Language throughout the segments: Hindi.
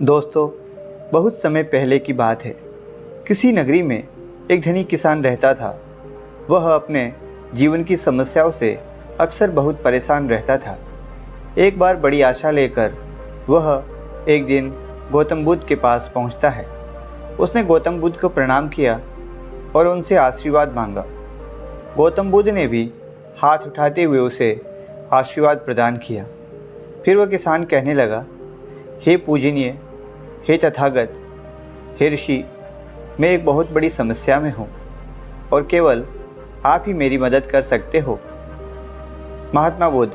दोस्तों, बहुत समय पहले की बात है। किसी नगरी में एक धनी किसान रहता था। वह अपने जीवन की समस्याओं से अक्सर बहुत परेशान रहता था। एक बार बड़ी आशा लेकर वह एक दिन गौतम बुद्ध के पास पहुंचता है। उसने गौतम बुद्ध को प्रणाम किया और उनसे आशीर्वाद मांगा। गौतम बुद्ध ने भी हाथ उठाते हुए उसे आशीर्वाद प्रदान किया। फिर वह किसान कहने लगा, हे पूजनीय, हे तथागत, हे ऋषि, मैं एक बहुत बड़ी समस्या में हूँ और केवल आप ही मेरी मदद कर सकते हो। महात्मा बुद्ध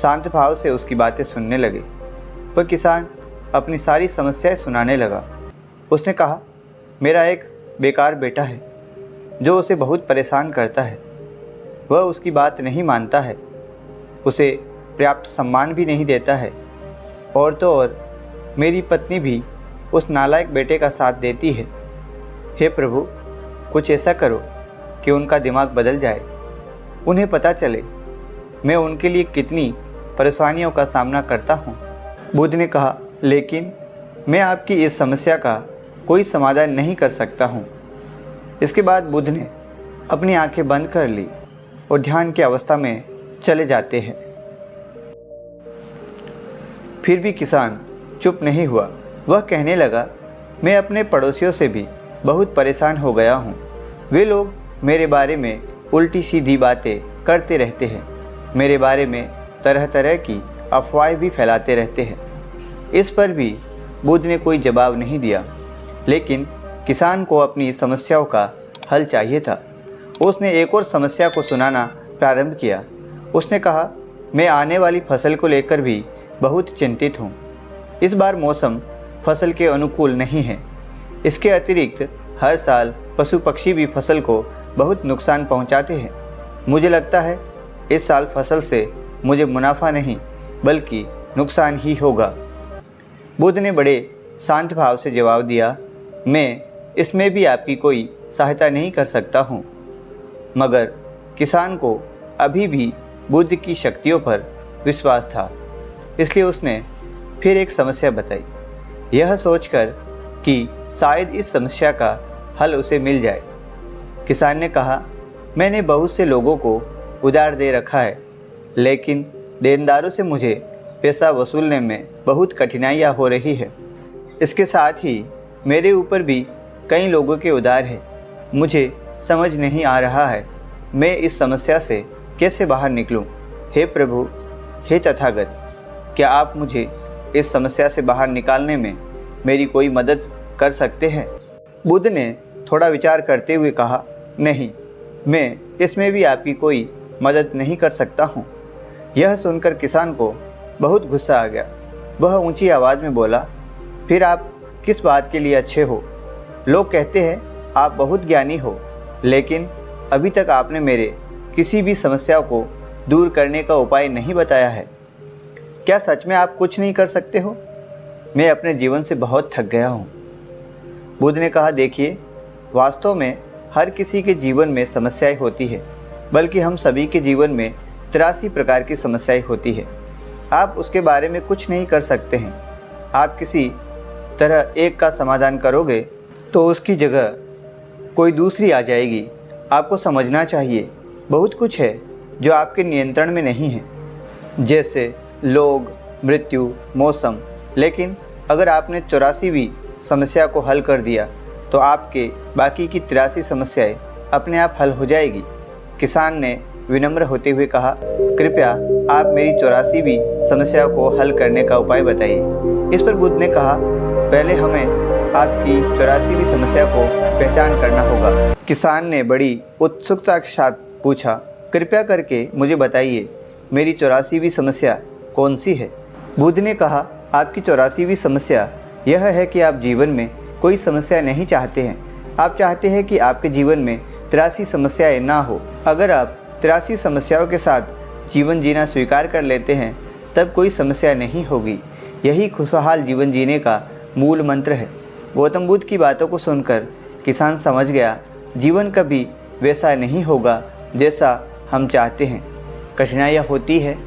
शांत भाव से उसकी बातें सुनने लगे। वह किसान अपनी सारी समस्याएं सुनाने लगा। उसने कहा, मेरा एक बेकार बेटा है जो उसे बहुत परेशान करता है। वह उसकी बात नहीं मानता है, उसे पर्याप्त सम्मान भी नहीं देता है। और तो और मेरी पत्नी भी उस नालायक बेटे का साथ देती है। हे प्रभु, कुछ ऐसा करो कि उनका दिमाग बदल जाए, उन्हें पता चले मैं उनके लिए कितनी परेशानियों का सामना करता हूँ। बुद्ध ने कहा, लेकिन मैं आपकी इस समस्या का कोई समाधान नहीं कर सकता हूँ। इसके बाद बुद्ध ने अपनी आंखें बंद कर ली और ध्यान की अवस्था में चले जाते हैं। फिर भी किसान चुप नहीं हुआ। वह कहने लगा, मैं अपने पड़ोसियों से भी बहुत परेशान हो गया हूँ। वे लोग मेरे बारे में उल्टी सीधी बातें करते रहते हैं। मेरे बारे में तरह तरह की अफवाहें भी फैलाते रहते हैं। इस पर भी बुद्ध ने कोई जवाब नहीं दिया। लेकिन किसान को अपनी समस्याओं का हल चाहिए था। उसने एक और समस्या को सुनाना प्रारंभ किया। उसने कहा, मैं आने वाली फसल को लेकर भी बहुत चिंतित हूँ। इस बार मौसम फसल के अनुकूल नहीं है। इसके अतिरिक्त हर साल पशु पक्षी भी फसल को बहुत नुकसान पहुंचाते हैं। मुझे लगता है इस साल फसल से मुझे मुनाफा नहीं बल्कि नुकसान ही होगा। बुद्ध ने बड़े शांत भाव से जवाब दिया, मैं इसमें भी आपकी कोई सहायता नहीं कर सकता हूँ। मगर किसान को अभी भी बुद्ध की शक्तियों पर विश्वास था, इसलिए उसने फिर एक समस्या बताई, यह सोचकर कि शायद इस समस्या का हल उसे मिल जाए। किसान ने कहा, मैंने बहुत से लोगों को उधार दे रखा है, लेकिन देनदारों से मुझे पैसा वसूलने में बहुत कठिनाइयाँ हो रही है। इसके साथ ही मेरे ऊपर भी कई लोगों के उधार है। मुझे समझ नहीं आ रहा है मैं इस समस्या से कैसे बाहर निकलूं। हे प्रभु, हे तथागत, क्या आप मुझे इस समस्या से बाहर निकालने में मेरी कोई मदद कर सकते हैं? बुद्ध ने थोड़ा विचार करते हुए कहा, नहीं, मैं इसमें भी आपकी कोई मदद नहीं कर सकता हूँ। यह सुनकर किसान को बहुत गुस्सा आ गया। वह ऊंची आवाज़ में बोला, फिर आप किस बात के लिए अच्छे हो? लोग कहते हैं आप बहुत ज्ञानी हो, लेकिन अभी तक आपने मेरे किसी भी समस्या को दूर करने का उपाय नहीं बताया है। क्या सच में आप कुछ नहीं कर सकते हो? मैं अपने जीवन से बहुत थक गया हूँ। बुद्ध ने कहा, देखिए, वास्तव में हर किसी के जीवन में समस्याएं होती है, बल्कि हम सभी के जीवन में 83 प्रकार की समस्याएं होती है। आप उसके बारे में कुछ नहीं कर सकते हैं। आप किसी तरह एक का समाधान करोगे तो उसकी जगह कोई दूसरी आ जाएगी। आपको समझना चाहिए, बहुत कुछ है जो आपके नियंत्रण में नहीं है, जैसे लोग, मृत्यु, मौसम। लेकिन अगर आपने 84वीं समस्या को हल कर दिया तो आपके बाकी की 83 समस्याएं अपने आप हल हो जाएगी। किसान ने विनम्र होते हुए कहा, कृपया आप मेरी 84वीं समस्या को हल करने का उपाय बताइए। इस पर बुद्ध ने कहा, पहले हमें आपकी 84वीं समस्या को पहचान करना होगा। किसान ने बड़ी उत्सुकता के साथ पूछा, कृपया करके मुझे बताइए, मेरी 84वीं समस्या कौन सी है? बुद्ध ने कहा, आपकी 84वीं समस्या यह है कि आप जीवन में कोई समस्या नहीं चाहते हैं। आप चाहते हैं कि आपके जीवन में 83 समस्याएं ना हो। अगर आप 83 समस्याओं के साथ जीवन जीना स्वीकार कर लेते हैं तब कोई समस्या नहीं होगी। यही खुशहाल जीवन जीने का मूल मंत्र है। गौतम बुद्ध की बातों को सुनकर किसान समझ गया, जीवन कभी वैसा नहीं होगा जैसा हम चाहते हैं। कठिनाइयाँ होती है,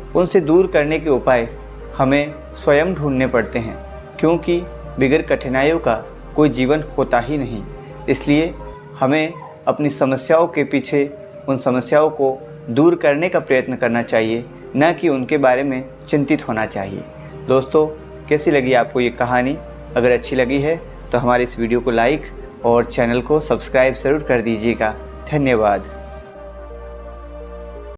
उनसे दूर करने के उपाय हमें स्वयं ढूंढने पड़ते हैं, क्योंकि बगैर कठिनाइयों का कोई जीवन होता ही नहीं। इसलिए हमें अपनी समस्याओं के पीछे उन समस्याओं को दूर करने का प्रयत्न करना चाहिए, न कि उनके बारे में चिंतित होना चाहिए। दोस्तों, कैसी लगी आपको ये कहानी? अगर अच्छी लगी है तो हमारे इस वीडियो को लाइक और चैनल को सब्सक्राइब ज़रूर कर दीजिएगा। धन्यवाद।